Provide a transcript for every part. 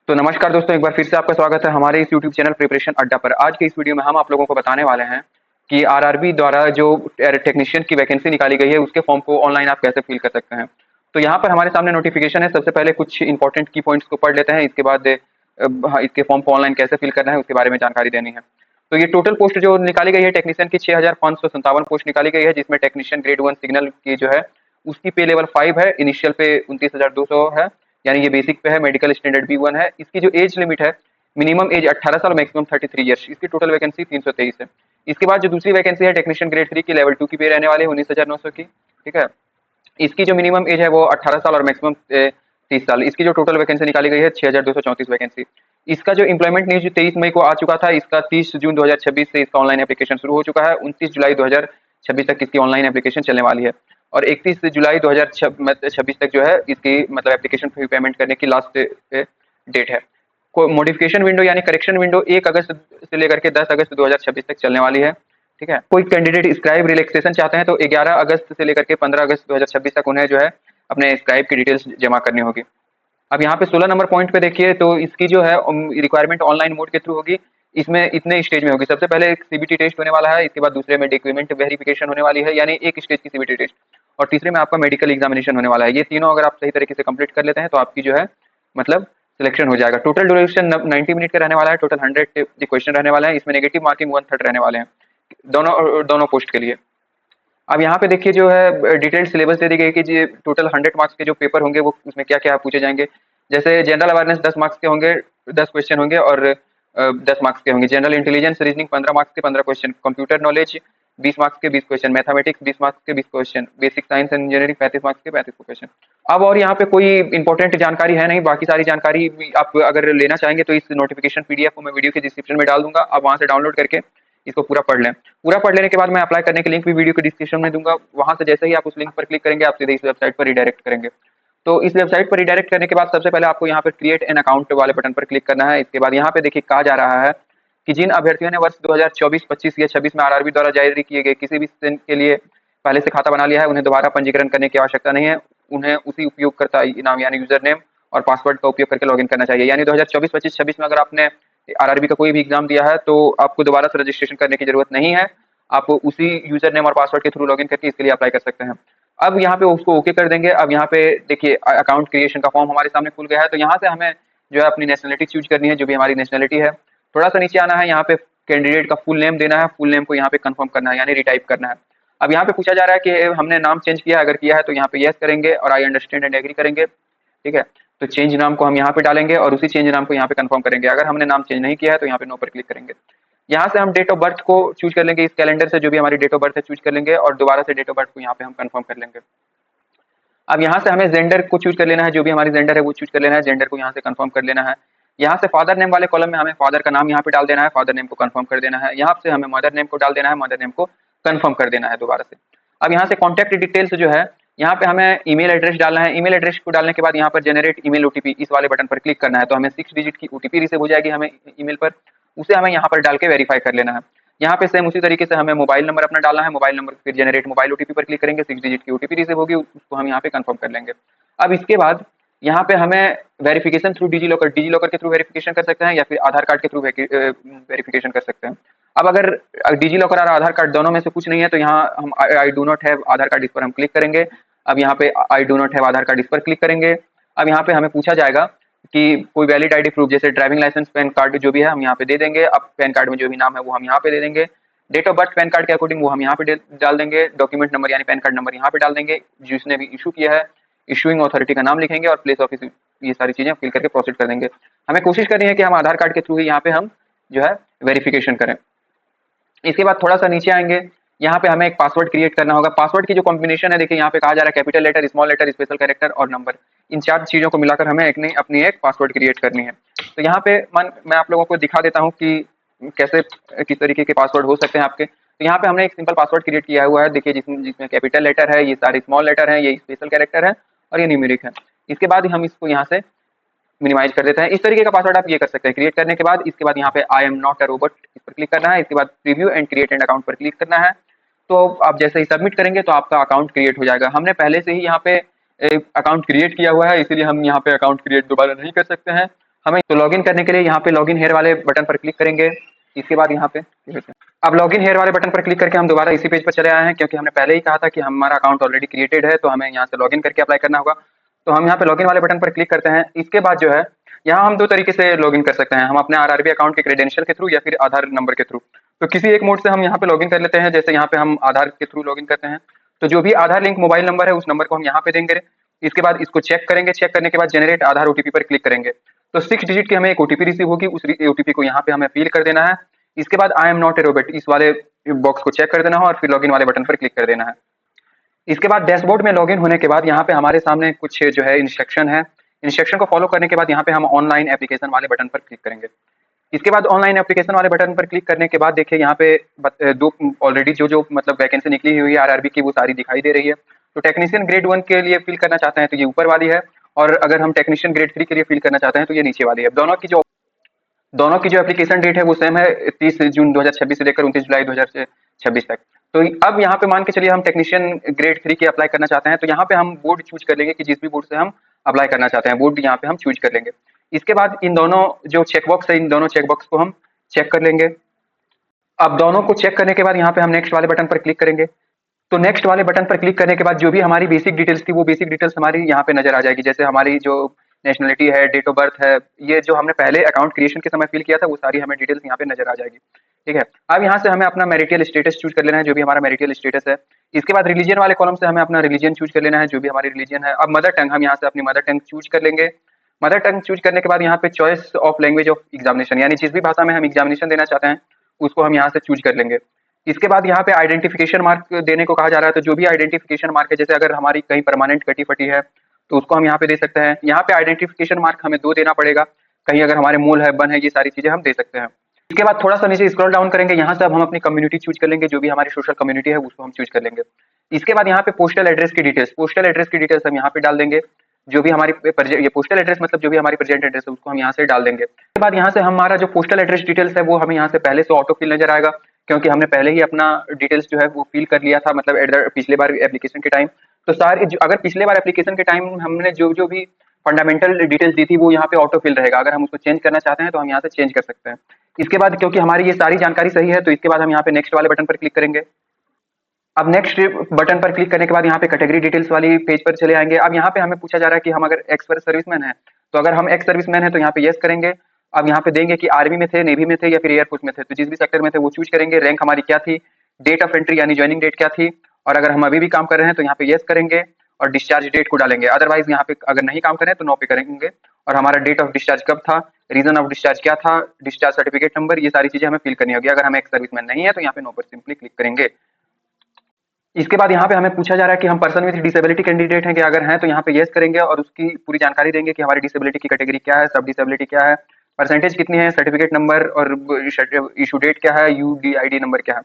तो नमस्कार दोस्तों, एक बार फिर से आपका स्वागत है हमारे इस यूट्यूब चैनल प्रिपरेशन अड्डा पर। आज के इस वीडियो में हम आप लोगों को बताने वाले हैं कि आरआरबी द्वारा जो टेक्नीशियन की वैकेंसी निकाली गई है उसके फॉर्म को ऑनलाइन आप कैसे फिल कर सकते हैं। तो यहाँ पर हमारे सामने नोटिफिकेशन है। सबसे पहले कुछ इंपॉर्टेंट की पॉइंट्स को पढ़ लेते हैं, इसके बाद इसके फॉर्म को ऑनलाइन कैसे फिल करना है उसके बारे में जानकारी देनी है। तो ये टोटल पोस्ट जो निकाली गई है टेक्नीशियन की 6557 पोस्ट निकाली गई है, जिसमें टेक्नीशियन ग्रेड 1 सिग्नल की जो है उसकी पे लेवल 5 है, इनिशियल पे 29,200 है, यानी ये बेसिक पे है। मेडिकल स्टैंडर्ड B1 है। इसकी जो एज लिमिट है, मिनिमम एज 18 साल, मैक्सिमम 33 ईयर्स। इसकी टोटल वैकेंसी 323 है। इसके बाद जो दूसरी वैकेंसी है टेक्नीशियन ग्रेड 3 की लेवल 2 की पे रहने वाली है 19,900 की। ठीक है। इसकी जो मिनिमम एज है वो 18 साल और मैक्सिमम 30 साल। इसकी जो टोटल वैकेंसी निकाली गई है 6,234 वैकेंसी। इसका जो इंप्लॉयमेंट न्यूज 23 मई को आ चुका था, इसका 30 जून 2026 से इसका ऑनलाइन एप्लीकेशन शुरू हो चुका है। 29 जुलाई 2026 तक इसकी ऑनलाइन एप्लीकेशन चलने वाली है और 31 जुलाई 2026 तक जो है इसकी मतलब एप्लीकेशन फी पेमेंट करने की लास्ट डेट है। मॉडिफिकेशन विंडो यानी करेक्शन विंडो 1 अगस्त से लेकर के 10 अगस्त 2026 तक चलने वाली है। ठीक है। कोई कैंडिडेट स्क्राइब रिलैक्सेशन चाहते हैं तो 11 अगस्त से लेकर के 15 अगस्त 2026 तक उन्हें जो है अपने स्क्राइब की डिटेल्स जमा करनी होगी। अब यहाँ पे 16 नंबर पॉइंट पे देखिए, तो इसकी जो है रिक्वायरमेंट ऑनलाइन मोड के थ्रू होगी। इसमें इतने स्टेज में होगी। सबसे पहले एक सीबीटी टेस्ट होने वाला है, इसके बाद दूसरे में डॉक्यूमेंट वेरिफिकेशन होने वाली है, यानी एक स्टेज की सीबीटी टेस्ट, और तीसरे में आपका मेडिकल एग्जामिनेशन होने वाला है। ये तीनों अगर आप सही तरीके से कंप्लीट कर लेते हैं तो आपकी जो है मतलब सिलेक्शन हो जाएगा। टोटल ड्यूरेशन 90 मिनट का रहने वाला है। टोटल 100 क्वेश्चन रहने वाले हैं। इसमें नेगेटिव मार्किंग 1/3 रहने वाले हैं दोनों दोनों पोस्ट के लिए। अब यहाँ पे देखिए जो है डिटेल्ड सिलेबस दे दी गई कि जी टोटल 100 मार्क्स के जो पेपर होंगे वो उसमें क्या क्या पूछे जाएंगे। जैसे जनरल अवेयरनेस 10 मार्क्स के होंगे, 10 क्वेश्चन होंगे, और 10 मार्क्स के होंगे। जनरल इंटेलिजेंस रीजनिंग 15 मार्क्स के 15 क्वेश्चन, कंप्यूटर नॉलेज 20 मार्क्स के 20 क्वेश्चन, मैथमेटिक्स 20 मार्क्स के 20 question, basic science and engineering 35 marks के 35 क्वेश्चन। अब और यहाँ पे कोई इंपॉर्टेंट जानकारी है नहीं, बाकी सारी जानकारी आप अगर लेना चाहेंगे तो इस नोटिफिकेशन पीडीएफ को मैं वीडियो के डिस्क्रिप्शन में डाल दूंगा, आप वहां से डाउनलोड करके इसको पूरा पढ़ लें। पूरा पढ़ लेने के बाद मैं अप्लाई करने के लिंक भी वीडियो के डिस्क्रिप्शन में दूंगा। वहां से जैसे ही आप उस लिंक पर क्लिक करेंगे आप सीधे इस वेबसाइट पर रिडायरेक्ट करेंगे। तो इस वेबसाइट पर रिडायरेक्ट करने के बाद सबसे पहले आपको यहाँ पर क्रिएट एन अकाउंट वाले बटन पर क्लिक करना है। इसके बाद यहाँ पे देखिए कहा जा रहा है कि जिन अभ्यर्थियों ने वर्ष 2024, 25 या 26 में आरआरबी द्वारा जारी किए गए किसी भी सेशन के लिए पहले से खाता बना लिया है, उन्हें दोबारा पंजीकरण करने की आवश्यकता नहीं है। उन्हें उसी उपयोगकर्ता नाम यानी यूजर नेम और पासवर्ड का उपयोग करके लॉगिन करना चाहिए। यानी 2024, 25, 26 में अगर आपने आरआरबी का कोई भी एग्जाम दिया है तो आपको दोबारा से रजिस्ट्रेशन करने की जरूरत नहीं है। आप उसी यूजर नेम और पासवर्ड के थ्रू लॉगिन करके इसके लिए अप्लाई कर सकते हैं। अब यहाँ पे उसको ओके कर देंगे। अब यहाँ पे देखिए अकाउंट क्रिएशन का फॉर्म हमारे सामने खुल गया है। तो यहाँ से हमें जो है अपनी नेशनलिटी चूज करनी है, जो भी हमारी नेशनलिटी है। थोड़ा सा नीचे आना है, यहाँ पे कैंडिडेट का फुल नेम देना है, फुल नेम को यहाँ पे कंफर्म करना है यानी रिटाइप करना है। अब यहाँ पे पूछा जा रहा है कि हमने नाम चेंज किया, अगर किया है तो यहाँ पे यस करेंगे और आई अंडरस्टैंड एंड एग्री करेंगे। ठीक है। तो चेंज नाम को हम यहाँ पे डालेंगे और उसी चेंज नाम को यहाँ पे कंफर्म करेंगे। अगर हमने नाम चेंज नहीं किया है तो यहाँ पे नो पर क्लिक करेंगे। यहाँ से हम डेट ऑफ बर्थ को चूज कर लेंगे, इस कैलेंडर से जो भी हमारी डेट ऑफ बर्थ है चूज कर लेंगे और दोबारा से डेट ऑफ बर्थ को यहाँ पे हम कंफर्म कर लेंगे। अब यहाँ से हमें जेंडर को चूज कर लेना है, जो भी हमारी जेंडर है वो चूज कर लेना है। जेंडर को यहाँ से कंफर्म कर लेना है। यहाँ से फादर नेम वाले कॉलम में हमें फादर का नाम यहाँ पे डाल देना है, फादर नेम को कंफर्म कर देना है। यहाँ से हमें मदर नेम को डाल देना है, मदर नेम को कंफर्म कर देना है दोबारा से। अब यहाँ से कॉन्टैक्ट डिटेल्स जो है यहाँ पे हमें ईमेल एड्रेस डालना है। ईमेल एड्रेस को डालने के बाद यहाँ पर जनरेट ईमेल ओटीपी इस वाले बटन पर क्लिक करना है। तो हमें 6 डिजिट की ओटीपी रिसीव हो जाएगी हमें ईमेल पर, उसे हमें यहाँ पर डाल के वेरीफाई कर लेना है। यहाँ पे सेम उसी तरीके से हमें मोबाइल नंबर अपना डालना है। मोबाइल नंबर फिर जनरेट मोबाइल ओटीपी पर क्लिक करेंगे, 6 डिजिट की ओटीपी रिसीव होगी, उसको हम यहाँ पे कंफर्म कर लेंगे। अब इसके बाद यहाँ पे हमें वेरिफिकेशन थ्रू डिजी लॉकर के थ्रू वेरिफिकेशन कर सकते हैं या फिर आधार कार्ड के थ्रू वेरिफिकेशन कर सकते हैं। अब अगर डिजी लॉकर और आधार कार्ड दोनों में से कुछ नहीं है तो यहाँ हम I do not have Aadhaar card इस पर हम क्लिक करेंगे। अब यहाँ पे I do not have Aadhaar card इस पर क्लिक करेंगे। अब यहाँ पे हमें पूछा जाएगा कि कोई वैलिड आईडी प्रूफ जैसे ड्राइविंग लाइसेंस, पैन कार्ड जो भी है हम यहाँ पे दे देंगे। अब पैन कार्ड में जो भी नाम है वो हम यहाँ पे दे देंगे। Date of birth PAN card के अकॉर्डिंग वो हम यहाँ पे डाल देंगे। डॉक्यूमेंट नंबर यानी पैन कार्ड नंबर यहाँ पे डाल देंगे जिसने भी इशू किया है। इशूइंग अथॉरिटी का नाम लिखेंगे और प्लेस ऑफ, ये सारी चीजें फिल करके प्रोसीड कर देंगे। हमें कोशिश करनी है कि हम आधार कार्ड के थ्रू ही यहाँ पे हम जो है वेरिफिकेशन करें। इसके बाद थोड़ा सा नीचे आएंगे, यहाँ पे हमें एक पासवर्ड क्रिएट करना होगा। पासवर्ड की जो कॉम्बिनेशन है देखिए यहाँ पे कहा जा रहा है capital letter, small letter, special character और नंबर। इन 4 चीजों को मिलाकर हमें अपनी एक पासवर्ड क्रिएट करनी है। तो यहाँ पे मैं आप लोगों को दिखा देता हूँ कि कैसे किस तरीके के पासवर्ड हो सकते हैं आपके। तो यहाँ पे हमने एक सिंपल पासवर्ड क्रिएट किया हुआ है, देखिए जिसमें कैपिटल लेटर है, ये सारे स्मॉल लेटर है, ये स्पेशल कैरेक्टर है और ये न्यूमेरिक है। इसके बाद हम इसको यहाँ से मिनिमाइज कर देते हैं। इस तरीके का पासवर्ड आप ये कर सकते हैं क्रिएट करने के बाद। इसके बाद यहाँ पे I am not a robot इस पर क्लिक करना है। इसके बाद preview and create and account पर क्लिक करना है। तो आप जैसे ही सबमिट करेंगे तो आपका अकाउंट क्रिएट हो जाएगा। हमने पहले से ही यहाँ पे अकाउंट क्रिएट किया हुआ है, इसीलिए हम यहाँ पे अकाउंट क्रिएट दोबारा नहीं कर सकते हैं। हमें तो लॉगिन करने के लिए यहाँ पे लॉगिन हेयर वाले बटन पर क्लिक करेंगे। इसके बाद यहाँ पे अब लॉगिन हेयर वाले बटन पर क्लिक करके हम दोबारा इसी पेज पर चले आए हैं, क्योंकि हमने पहले ही कहा था कि हमारा अकाउंट ऑलरेडी क्रिएटेड है, तो हमें यहाँ से लॉगिन करके अप्लाई करना होगा। तो हम यहाँ पे लॉगिन वाले बटन पर क्लिक करते हैं। इसके बाद जो है यहाँ हम दो तरीके से लॉगिन कर सकते हैं, हम अपने आरआरबी अकाउंट के क्रेडेंशियल के थ्रू या फिर आधार नंबर के थ्रू। तो किसी एक मोड से हम यहाँ पे लॉगिन कर लेते हैं। जैसे यहाँ पे हम आधार के थ्रू लॉगिन करते हैं, तो जो भी आधार लिंक मोबाइल नंबर है उस नंबर को हम यहाँ पे देंगे। इसके बाद इसको चेक करेंगे, चेक करने के बाद जनरेट आधार ओटीपी पर क्लिक करेंगे। तो 6 डिजिट की हमें एक ओटीपी रिसीव होगी, उस ओटीपी को यहाँ पे हमें फिल कर देना है। इसके बाद I am not a robot इस वाले बॉक्स को चेक कर देना है और फिर लॉगिन वाले बटन पर क्लिक कर देना है। इसके बाद डैशबोर्ड में लॉगिन होने के बाद यहाँ पे हमारे सामने कुछ जो है इंस्ट्रक्शन है। इंस्ट्रक्शन को फॉलो करने के बाद यहाँ पे हम ऑनलाइन एप्लीकेशन वाले बटन पर क्लिक करेंगे। इसके बाद ऑनलाइन एप्लीकेशन वाले बटन पर क्लिक करने के बाद देखिए यहाँ पे दो ऑलरेडी जो जो मतलब वैकेंसी निकली हुई है आरआरबी की वो सारी दिखाई दे रही है। तो टेक्नीशियन ग्रेड 1 के लिए फिल करना चाहते हैं तो ये ऊपर वाली है, और अगर हम टेक्नीशियन ग्रेड 3 के लिए फिल करना चाहते हैं तो ये नीचे वाली है। दोनों की जो एप्लीकेशन डेट है वो सेम है, 30 जून 2026 से लेकर 29 जुलाई 2026 तक। तो अब यहाँ पे मान के चलिए हम टेक्नीशियन ग्रेड 3 के अप्लाई करना चाहते हैं, तो यहाँ पे हम बोर्ड चूज कर लेंगे कि जिस भी बोर्ड से हम अप्लाई करना चाहते हैं बोर्ड यहाँ पे हम चूज कर लेंगे। इसके बाद इन दोनों जो चेकबॉक्स है इन दोनों चेकबॉक्स को हम चेक कर लेंगे। अब दोनों को चेक करने के बाद यहाँ पे हम नेक्स्ट वाले बटन पर क्लिक करेंगे। तो नेक्स्ट वाले बटन पर क्लिक करने के बाद जो भी हमारी बेसिक डिटेल्स थी वो बेसिक डिटेल्स हमारी यहाँ पे नजर आ जाएगी। जैसे हमारी जो नेशनलिटी है, डेट ऑफ बर्थ है, ये जो हमने पहले अकाउंट क्रिएशन के समय फिल किया था वो सारी हमें डिटेल्स यहाँ पे नजर आ जाएगी। ठीक है, अब यहाँ से हमें अपना मैरिटल स्टेटस चूज कर लेना है, जो भी हमारा मैरिटल स्टेटस है। इसके बाद रिलीजन वाले कॉलम से हमें अपना रिलीजन चूज कर लेना है, जो भी हमारी रिलीजन है। अब मदर टंग हम यहाँ से अपनी मदर टंग चूज कर लेंगे। मदर टंग चूज करने के बाद यहाँ पे choice of language of examination, यानी जिस भी भाषा में हम एग्जामिनेशन देना चाहते हैं उसको हम यहाँ से चूज कर लेंगे। इसके बाद यहाँ पे आइडेंटिफिकेशन मार्क देने को कहा जा रहा है, तो जो भी आइडेंटिफिकेशन मार्क है, जैसे अगर हमारी कहीं परमानेंट कटी फटी है तो उसको हम यहाँ पे दे सकते हैं। यहाँ पे आइडेंटिफिकेशन मार्क हमें 2 देना पड़ेगा, कहीं अगर हमारे मूल है, बन है, ये सारी चीजें हम दे सकते हैं। इसके बाद थोड़ा सा नीचे स्क्रॉल डाउन करेंगे, यहाँ से अब हम अपनी कम्युनिटी चूज कर लेंगे, जो भी हमारी सोशल कम्युनिटी है उसको हम चूज कर लेंगे। इसके बाद यहाँ पे पोस्टल एड्रेस की डिटेल्स हम यहाँ पे डाल देंगे। जो भी हमारी ये पोस्टल एड्रेस मतलब जो भी हमारी प्रेजेंट एड्रेस है उसको हम यहाँ से डाल देंगे। उसके बाद यहाँ से हमारा जो पोस्टल एड्रेस डिटेल्स है वो हमें यहाँ से पहले से ऑटो फिल नजर आएगा, क्योंकि हमने पहले ही अपना डिटेल्स जो है वो फिल कर लिया था, मतलब पिछले बार एप्लीकेशन के टाइम। तो सारे अगर पिछले बार एप्लीकेशन के टाइम हमने जो जो भी फंडामेंटल डिटेल्स दी थी वो यहाँ पे ऑटो फिल रहेगा। अगर हम उसको चेंज करना चाहते हैं तो हम यहाँ से चेंज कर सकते हैं। इसके बाद क्योंकि हमारी ये सारी जानकारी सही है तो इसके बाद हम यहाँ पे नेक्स्ट वाले बटन पर क्लिक करेंगे। अब नेक्स्ट बटन पर क्लिक करने के बाद यहाँ पे कैटेगरी डिटेल्स वाली पेज पर चले आएंगे। अब यहाँ पे हमें पूछा जा रहा है कि हम अगर एक्स सर्विसमैन है, तो अगर हम एक्स सर्विसमैन है तो यहाँ पे यस करेंगे। अब यहाँ पे देंगे कि आर्मी में थे, नेवी में थे या फिर एयरफोर्स में थे, तो जिस भी सेक्टर में थे वो चूज करेंगे। रैंक हमारी क्या थी, डेट ऑफ एंट्री यानी ज्वाइनिंग डेट क्या थी, और अगर हम अभी भी काम कर रहे हैं तो यहाँ पे यस करेंगे और डिस्चार्ज डेट को डालेंगे। अदरवाइज यहाँ पे अगर नहीं काम करें तो नो पे करेंगे, और हमारा डेट ऑफ डिस्चार्ज कब था, रीजन ऑफ डिस्चार्ज क्या था, डिस्चार्ज सर्टिफिकेट नंबर, ये सारी चीजें हमें फिल करनी होगी। अगर हम एक्स सर्विसमैन नहीं है तो यहाँ पे नो पर सिंपली क्लिक करेंगे। इसके बाद यहाँ पे हमें पूछा जा रहा है कि हम पर्सन विद डिसेबिलिटी कैंडिडेट हैं कि अगर हैं, तो यहाँ पे यस करेंगे और उसकी पूरी जानकारी देंगे कि हमारी डिसेबिलिटी की कैटेगरी क्या है, सब डिसेबिलिटी क्या है, परसेंटेज कितनी है, सर्टिफिकेट नंबर और इशू डेट क्या है, यूडीआईडी नंबर क्या है,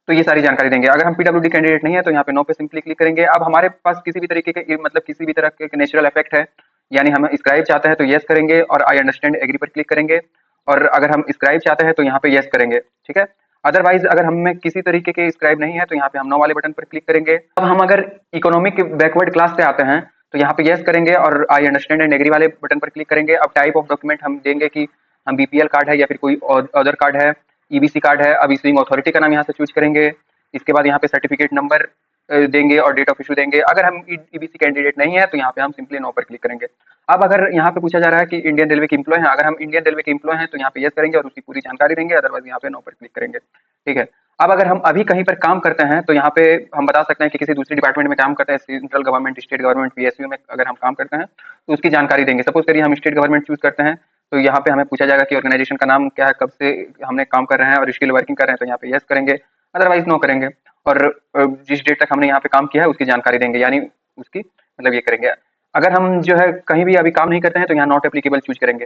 तो ये सारी जानकारी देंगे। अगर हम पीडब्ल्यूडी कैंडिडेट नहीं है तो यहाँ पे नो पे सिंपली क्लिक करेंगे। अब हमारे पास किसी भी तरीके के मतलब किसी भी तरह के नेचुरल इफेक्ट है, यानी हम स्क्राइब चाहते हैं तो यस करेंगे और आई अंडरस्टैंड एग्री पर क्लिक करेंगे, और अगर हम स्क्राइब चाहते हैं तो यहाँ पे यस करेंगे। ठीक है, अदरवाइज अगर हमें किसी तरीके के स्क्राइब नहीं है तो यहाँ पे हम नो वाले बटन पर क्लिक करेंगे। अब हम अगर इकोनॉमिक बैकवर्ड क्लास से आते हैं तो यहाँ पे यस करेंगे और आई अंडरस्टैंड एंड एग्री वाले बटन पर क्लिक करेंगे। अब टाइप ऑफ डॉक्यूमेंट हम देंगे कि हम बीपीएल कार्ड है या फिर कोई अदर कार्ड है, ईबीसी कार्ड है। अब इशूइंग अथॉरिटी का नाम यहाँ से चूज करेंगे। इसके बाद यहाँ पे सर्टिफिकेट नंबर देंगे और डेट ऑफ इशू देंगे। अगर हम ईबीसी कैंडिडेट नहीं है तो यहाँ पे हम सिंपली नो पर क्लिक करेंगे। अब अगर यहाँ पे पूछा जा रहा है कि इंडियन रेलवे के एम्प्लॉय हैं, अगर हम इंडियन रेलवे के एम्प्लॉय हैं तो यहाँ पे यस करेंगे और उसकी पूरी जानकारी देंगे, अदरवाइज यहाँ पे नो पर क्लिक करेंगे। ठीक है, अब अगर हम अभी कहीं पर काम करते हैं तो यहाँ पे हम बता सकते हैं कि किसी दूसरी डिपार्टमेंट में काम करते हैं, central government, state government, PSU में अगर हम काम करते हैं तो उसकी जानकारी देंगे। सपोज करिए हम स्टेट गवर्नमेंट चूज करते हैं तो यहाँ पे हमें पूछा जाएगा कि ऑर्गेनाइजेशन का नाम क्या है, कब से हमने काम कर रहे हैं और स्किल वर्किंग कर रहे हैं, तो यहाँ पे यस करेंगे, अदरवाइज नो करेंगे। और जिस डेट तक हमने यहाँ पे काम किया है उसकी जानकारी देंगे, यानी उसकी मतलब ये करेंगे। अगर हम जो है कहीं भी अभी काम नहीं करते हैं तो यहाँ नॉट एप्लीकेबल चूज करेंगे।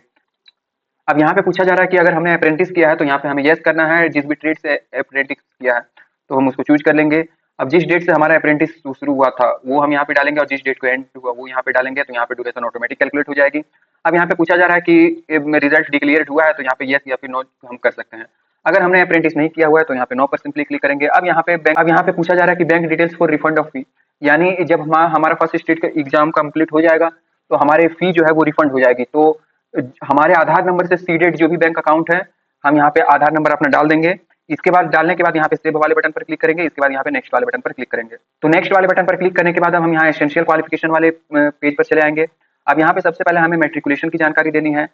अब यहाँ पे पूछा जा रहा है कि अगर हमने अप्रेंटिस किया है तो यहाँ पे हमें यस करना है। जिस भी ट्रेड से अप्रेंटिस किया है तो हम उसको चूज कर लेंगे। अब जिस डेट से हमारा अप्रेंटिस शुरू हुआ था वो हम यहाँ पे डालेंगे और जिस डेट को एंड हुआ वो यहाँ पे डालेंगे, तो यहाँ पे ड्यूरेशन ऑटोमेटिक कैलकुलेट हो जाएगी। अब यहाँ पे पूछा जा रहा है कि रिजल्ट डिक्लेयर हुआ है तो यहाँ पे यस या फिर नो हम कर सकते हैं। अगर हमने अप्रेंटिस नहीं किया हुआ है तो यहाँ पे नो पर सिंपली क्लिक करेंगे। अब यहाँ पे पूछा जा रहा है कि bank details for refund of fee, यानी जब हमारा फर्स्ट स्टेट का एग्जाम कंप्लीट हो जाएगा तो हमारे फी जो है वो रिफंड हो जाएगी। तो हमारे आधार नंबर से सीडेड जो भी बैंक अकाउंट है, हम यहाँ पे आधार नंबर अपना डाल देंगे। इसके बाद डालने के बाद यहाँ पे सेव वाले बटन पर क्लिक करेंगे। इसके बाद यहाँ पे नेक्स्ट वाले बटन पर क्लिक करेंगे। तो नेक्स्ट वाले बटन पर क्लिक करने के बाद हम यहाँ एसेंशियल क्वालिफिकेशन वाले पेज पर चले आएंगे। अब यहाँ पे सबसे पहले हमें मेट्रिकुलेशन की जानकारी देनी है।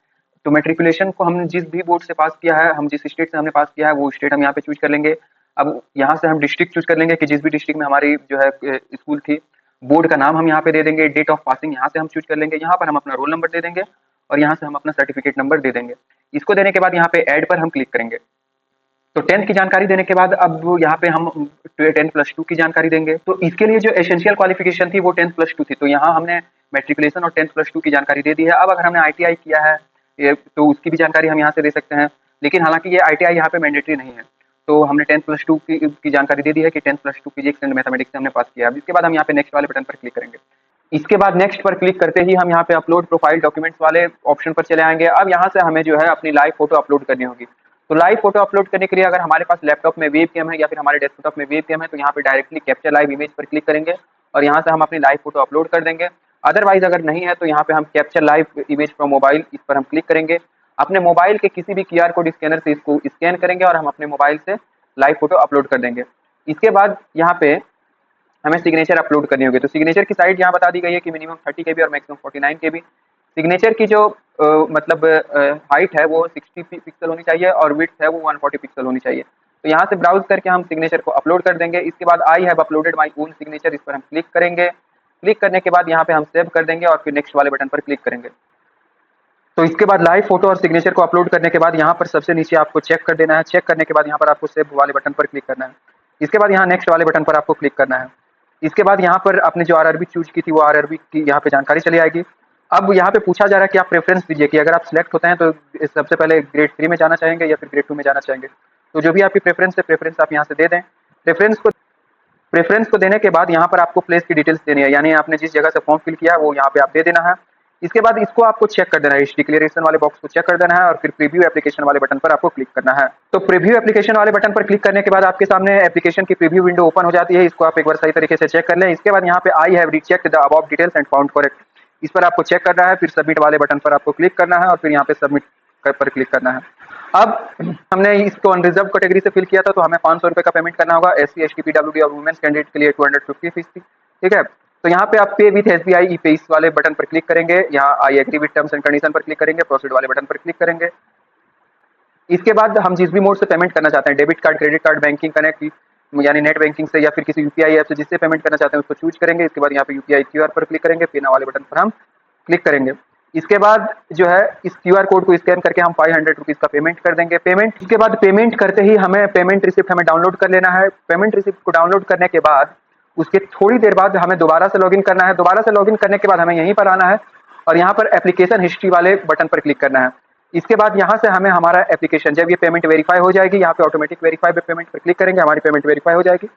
तो मेट्रिकुलेशन को हम जिस भी बोर्ड से पास किया है, हम जिस स्टेट से हमने पास किया है, वो स्टेट हम यहाँ पे चूज कर लेंगे। अब यहाँ से हम डिस्ट्रिक्ट चूज कर लेंगे कि जिस भी डिस्ट्रिक्ट में हमारी जो है स्कूल थी। बोर्ड का नाम हम यहाँ पे दे देंगे। डेट ऑफ पासिंग यहाँ से हम चूज कर लेंगे। यहाँ पर हम अपना रोल नंबर दे देंगे और यहाँ से हम अपना सर्टिफिकेट नंबर दे देंगे। इसको देने के बाद यहाँ पे ऐड पर हम क्लिक करेंगे। तो 10th की जानकारी देने के बाद अब यहाँ पे हम 10+2 की जानकारी देंगे। तो इसके लिए जो एसेंशियल क्वालिफिकेशन थी वो 10+2 थी। तो यहाँ हमने मेट्रिकुलेशन और 10+2 की जानकारी दे दी है। अब अगर हमने ITI किया है तो उसकी भी जानकारी हम यहाँ से दे सकते हैं। लेकिन हालांकि ये ITI यहाँ पे मैंडेटरी नहीं है। तो हमने 10+2 की जानकारी दे दी है कि 10+2 फिजिक्स एंड मैथमेटिक्स से हमने पास किया है। इसके बाद हम यहाँ पे नेक्स्ट वाले बटन पर क्लिक करेंगे। इसके बाद नेक्स्ट पर क्लिक करते ही हम यहाँ पे अपलोड प्रोफाइल डॉक्यूमेंट्स वाले ऑप्शन पर चले आएंगे। अब यहाँ से हमें जो है अपनी लाइव फोटो अपलोड करनी होगी। तो लाइव फोटो अपलोड करने के लिए अगर हमारे पास लैपटॉप में वेबकैम है या फिर हमारे डेस्कटॉप में वेबकैम है, तो यहाँ पे डायरेक्टली कैप्चर लाइव इमेज पर क्लिक करेंगे और यहाँ से हम अपनी लाइव फोटो अपलोड कर देंगे। अदरवाइज अगर नहीं है तो यहाँ पे हम capture live image from mobile, इस पर हम क्लिक करेंगे। अपने मोबाइल के किसी भी QR कोड स्कैनर से इसको स्कैन करेंगे और हम अपने मोबाइल से लाइव फोटो अपलोड कर देंगे। इसके बाद यहाँ पे हमें सिग्नेचर अपलोड करनी होगी। तो सिग्नेचर की साइज यहाँ बता दी गई है कि मिनिमम 30 KB और मैक्सिमम 49 KB। सिग्नेचर की जो मतलब हाइट है वो 60 पिक्सल होनी चाहिए और विड्थ है वो 140 पिक्सल होनी चाहिए। तो यहाँ से ब्राउज करके हम सिग्नेचर को अपलोड कर देंगे। इसके बाद I have uploaded my own signature, इस पर हम क्लिक करेंगे। क्लिक करने के बाद यहाँ पे हम सेव कर देंगे और फिर नेक्स्ट वाले बटन पर क्लिक करेंगे। तो इसके बाद लाइव फोटो और सिग्नेचर को अपलोड करने के बाद यहाँ पर सबसे नीचे आपको चेक कर देना है। चेक करने के बाद यहाँ पर आपको सेव वाले बटन पर क्लिक करना है। इसके बाद यहाँ नेक्स्ट वाले बटन पर आपको क्लिक करना है। इसके बाद यहाँ पर आपने जो RRB चूज की थी वो RRB की यहाँ पे जानकारी चली आएगी। अब यहाँ पे पूछा जा रहा है कि आप प्रेफरेंस दीजिए कि अगर आप सिलेक्ट होते हैं तो सबसे पहले ग्रेड 3 में जाना चाहेंगे या फिर ग्रेड 2 में जाना चाहेंगे। तो जो भी आपकी प्रेफरेंस है, प्रेफरेंस आप यहाँ से दे दें। प्रेफरेंस को देने के बाद यहाँ पर आपको प्लेस की डिटेल्स देनी है, यानी आपने जिस जगह से फॉर्म फिल किया वो यहाँ पे आप दे देना है। इसके बाद इसको आपको चेक कर देना है, इस डिक्लेरेशन वाले बॉक्स को चेक कर देना है और फिर प्रीव्यू एप्लीकेशन वाले बटन पर आपको क्लिक करना है। तो प्रीव्यू एप्लीकेशन वाले बटन पर क्लिक करने के बाद आपके सामने एप्लीकेशन की प्रीव्यू विंडो ओपन हो जाती है। इसको आप एक बार सही तरीके से चेक कर लें। इसके बाद यहाँ पे I have rechecked the above details and found correct, इस पर आपको चेक करना है। फिर सबमिट वाले बटन पर आपको क्लिक करना है और फिर यहाँ पे सबमिट पर क्लिक करना है। अब हमने इसको अनरिजर्व कैटेगरी से फिल किया था तो हमें 500 रुपये का पेमेंट करना होगा। SC ST PWD और वुमेन्स कैंडिडेट के लिए 250 फीस थी, ठीक है। तो यहाँ पे आप पे विथ SBI ई-पे इस वाले बटन पर क्लिक करेंगे। यहाँ I agree with terms and condition पर क्लिक करेंगे, प्रोसीड वाले बटन पर क्लिक करेंगे। इसके बाद हम जिस भी मोड से पेमेंट करना चाहते हैं, debit card, credit card, banking connect यानी नेट बैंकिंग से या फिर किसी UPI ऐप से जिससे पेमेंट करना चाहते हैं उसको चूज करेंगे। इसके बाद यहाँ पे UPI QR पर क्लिक करेंगे, पे नाउ वाले बटन पर हम क्लिक करेंगे। इसके बाद जो है इस QR कोड को स्कैन करके हम 500 रुपीज़ का पेमेंट कर देंगे। पेमेंट इसके बाद पेमेंट करते ही हमें पेमेंट रिसिप्ट हमें डाउनलोड कर लेना है। पेमेंट रिसिप्ट को डाउनलोड करने के बाद उसके थोड़ी देर बाद हमें दोबारा से लॉगिन करना है। दोबारा से लॉगिन करने के बाद हमें यहीं पर आना है और यहाँ पर एप्लीकेशन हिस्ट्री वाले बटन पर क्लिक करना है। इसके बाद यहाँ से हमें हमारा एप्लीकेशन, जब ये पेमेंट वेरीफाई हो जाएगी, यहाँ पे ऑटोमेटिक वेरीफाई पे पेमेंट पर क्लिक करेंगे, हमारी पेमेंट वेरीफाई हो जाएगी।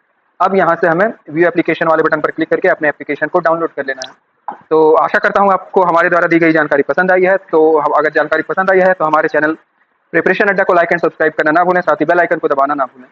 अब यहाँ से हमें व्यू एप्लीकेशन वाले बटन पर क्लिक करके अपने एप्लीकेशन को डाउनलोड कर लेना है। तो आशा करता हूँ आपको हमारे द्वारा दी गई जानकारी पसंद आई है। तो अगर जानकारी पसंद आई है तो हमारे चैनल प्रिपरेशन अड्डा को लाइक एंड सब्सक्राइब करना ना भूलें, साथ ही बेल आइकन को दबाना ना भूलें।